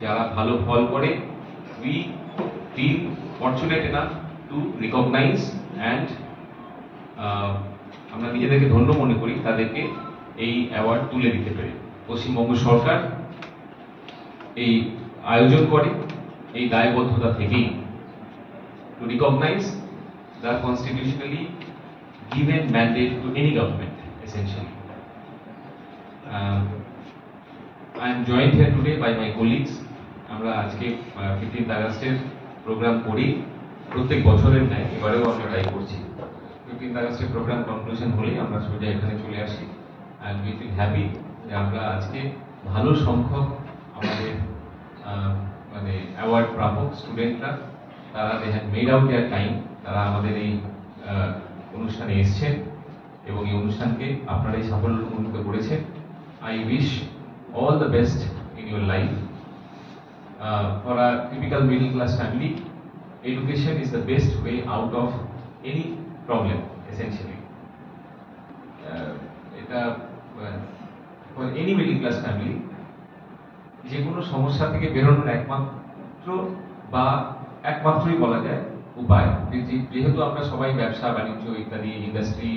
যারা ভালো ফল করে, we feel fortunate enough to recognize and আমরা নিজেদেরকে ধন্য মনে করি তাদেরকে এই অ্যাওয়ার্ড তুলে দিতে পেরে। পশ্চিমবঙ্গ সরকার এই আয়োজন করে এই দায়বদ্ধতা থেকেই, to recognize the constitutionally given mandate to any government essentially. I am joined here today by my colleagues. আমরা আজকে 15th আগস্টের প্রোগ্রাম করি, প্রত্যেক বছরের ন্যায় এবারেও আমরা ট্রাই করছি। 15th আগস্টের প্রোগ্রাম কনক্লুশন হলেই আমরা সোজা এখানে চলে আসি। অ্যান্ড উই ফিল হ্যাপি যে আমরা আজকে ভালো সংখ্যক আমাদের মানে অ্যাওয়ার্ড প্রাপক স্টুডেন্টরা, তারা they have made out their time, তারা আমাদের এই অনুষ্ঠানে এসছেন এবং এই অনুষ্ঠানকে আপনারাই সাফল্যমণ্ডিত করেছেন। I wish all the best in your life. For a typical middle class family, education is the best way out of any problem essentially. For any middle class family, যে কোনো সমস্যা থেকে বেরোনোর একমাত্রই বলা যায় উপায়, যেহেতু আমরা সবাই ব্যবসা বাণিজ্য ইত্যাদি ইন্ডাস্ট্রি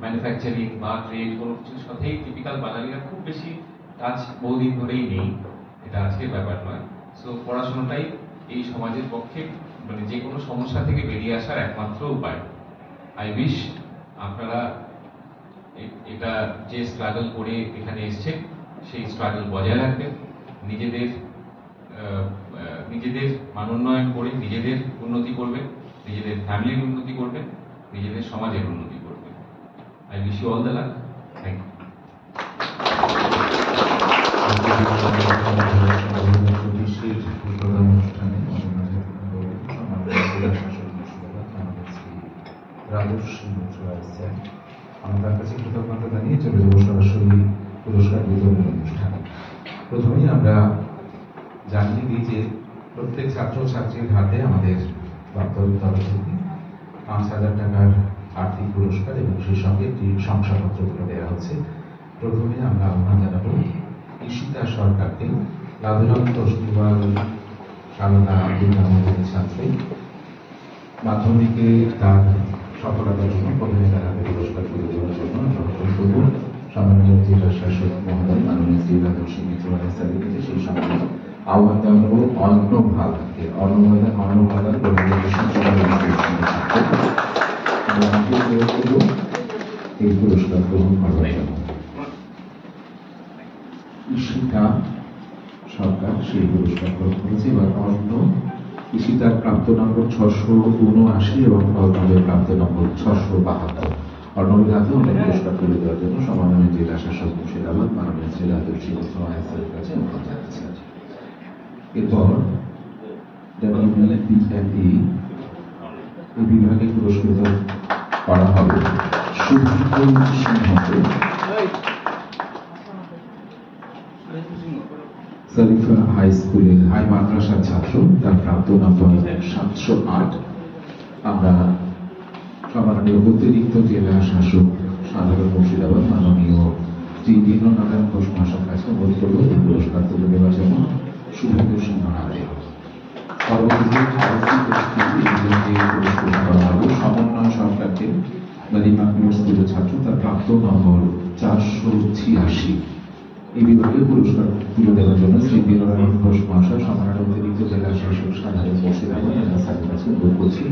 ম্যানুফ্যাকচারিং বা ট্রেড কোনো কিছুর সাথেই টিপিক্যাল বাঙালিরা খুব বেশি কাজ বহুদিন ধরেই নেই, এটা আজকের ব্যাপার নয়। সো পড়াশোনাটাই এই সমাজের পক্ষে মানে যে কোনো সমস্যা থেকে বেরিয়ে আসার একমাত্র উপায়। আই উইশ আপনারা এটা যে স্ট্রাগল করে এখানে এসছেন সেই স্ট্রাগল বজায় রাখবেন, নিজেদের মানোন্নয়ন করে নিজেদের উন্নতি করবেন, নিজেদের ফ্যামিলির উন্নতি করবেন, নিজেদের সমাজের উন্নতি করবেন। I wish you all the luck. Thank you. আমার কাছে কৃতজ্ঞতা জানিয়ে চলে যাবো সরাসরি পুরস্কার বিতরণ অনুষ্ঠানে। প্রথমেই আমরা জানিয়ে দিই যে প্রত্যেক ছাত্রছাত্রীর হাতে আমাদের দপ্তরের তরফ থেকে 5,000 টাকার আর্থিক পুরস্কার এবং সেই সঙ্গে একটি শংসাপত্র তুলে দেওয়া হচ্ছে। প্রথমে আমরা আহ্বান জানাবো ঈশিতা সরকারকে, লাভজনক তসনিওয়াল সারদা বিদ্যামন্দিরের ছাত্রী। মাধ্যমিকে তার সফলতার জন্য প্রথমে তার হাতে পুরস্কার তুলে দেওয়ার জন্য সম্মানীয় জেলা শাসক মহোদয় মাননীয় শ্রী রাজু সিং স্যারকে সেই সঙ্গে আহ্বান জানাবো অন্নভাগাকে এই পুরস্কার গ্রহণ করার জন্য ঈশিতা সরকার সেই পুরস্কার গ্রহণ করেছে। এবার অন্য ঈশিতার প্রাপ্ত নম্বর 679 এবং অর্ণবের প্রাপ্ত নম্বর 672। অর্ণবের হাতে অনেক পুরস্কার তুলে দেওয়ার জন্য সম্মানীয় জেলা শাসক মুর্শিদাবাদ মাননীয় শ্রী রাজু সিং স্যারের কাছে অনুরোধ জানাচ্ছি। এরপর এই বিভাগে পুরস্কৃত করা হবে সুভিত সিংহকে। সারিফা হাই স্কুলের হাই মাদ্রাসার ছাত্র, তার প্রাপ্ত নম্বর 708। আমরা সম্মাননীয় অতিরিক্ত জেলা শাসক সাধারণ মুর্শিদাবাদ মাননীয় শ্রী দীননারায়ণ ঘোষ মহাশয়ের কাছে অনুরোধ করব এই পুরস্কার তুলে দেওয়ার জন্য সুভিত সিংহ হাতে। পরবর্তীতে পুরস্কৃত করা হবে সমন্বয় সরকারকে, গালিমা স্কুলের ছাত্র, তার প্রাপ্ত নম্বর 486। এই বিভাগে পুরস্কার তুলে দেওয়ার জন্য শ্রী দীননারায়ণ ঘোষ মহাশয় সম্মাননীয় অতিরিক্ত জেলা শাসক সাধারণ মুর্শিদাবাদ স্যারের কাছে অনুরোধ করছি।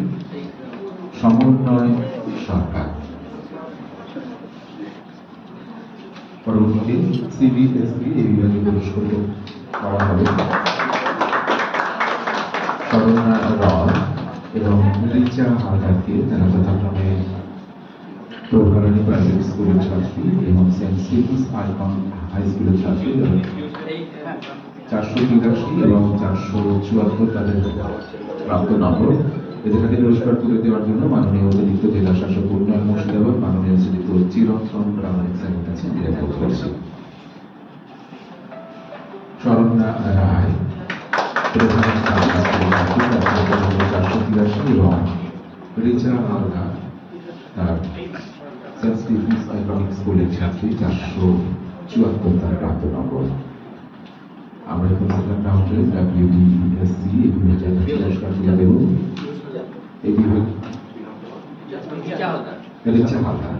সমন্বয় সরকার। পরবর্তীতে সিবিএসই এই বিভাগে পুরস্কৃত করা হবে শরণ্যা রয় এবং রিচা হালদারকে, যারা যথাক্রমে প্রভারণী প্রাইভেট স্কুলের ছাত্রী এবং সেন্ট স্টিফেন্স আইকন হাই স্কুলের ছাত্রী। 483 এবং 474 তাদের প্রাপ্ত নম্বর। এদের হাতে পুরস্কার তুলে দেওয়ার জন্য মাননীয় অতিরিক্ত জেলা শাসক উন্নয়ন মুর্শিদাবাদ মাননীয় শ্রী চিরন্তন প্রামাণিক স্যারের কাছে নিরাপদ করছি। শরণ্যা রায় 483 এবং রিচা হালদার তার সেন্ট স্টিফেন্স আইকনিক স্কুলের ছাত্রী 474 তার প্রাপ্ত নম্বর। আমরা এখন সেকেন্ড রাউন্ডে WDSC এই বিভাগে পুরস্কার তুলে দেব। এই বিভাগ রিচা হালদার।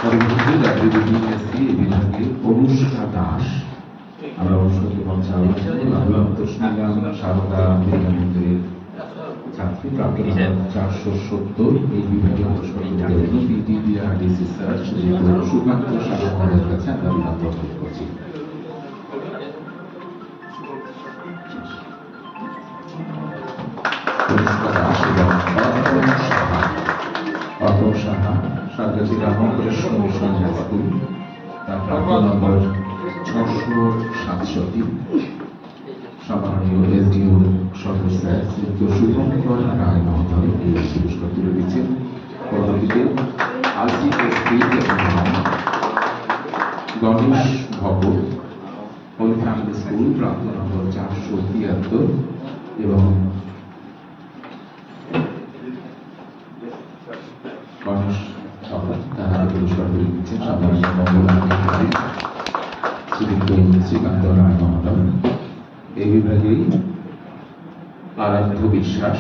পরবর্তী WDSC এই বিভাগে অনুষ্কা দাস। আমরা অনুষ্কাকে মঞ্চে আহ্বান করব। তসনিগাম সারদা বিদ্যামন্দিরের ছাত্রী, প্রাপ্ত নম্বর 470। এই বিভাগে পুরস্কার তুলে দেবেন PTDRDC স্যার শ্রী সুকান্ত সারদার কাছে আমরা বিনম্র অনুরোধ করছি। অতম সাহা সারগাছি রামকৃষ্ণ মিশন স্কুল, তার প্রাপ্ত নম্বর 667। সম্মাননীয় SDO সদস্য শ্রীযুক্ত শুভঙ্কর রায় মহোদয় এই পুরস্কার তুলে দিচ্ছেন। পরবর্তীতে RGSP Ganesh Bhagat holy family school, প্রাপ্ত নম্বর 473 এবং গণেশ ভগত তারা পুরস্কার তুলে দিচ্ছেন। সম্মাননীয় মঙ্গলাধিকারী শ্রীযুক্ত শ্রীকান্ত রায় মহোদয়। এই বিভাগেই আরাধ্য বিশ্বাস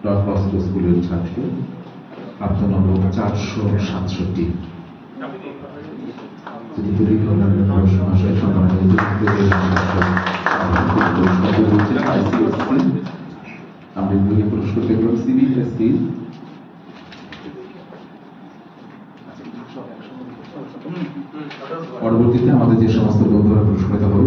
ডন বস্কো স্কুলের ছাত্র, প্রাপ্ত নম্বর 467। আমরা পুরস্কার পেলাম CBSE। পরবর্তীতে আমাদের যে সমস্ত বন্ধুরা পুরস্কৃত হবে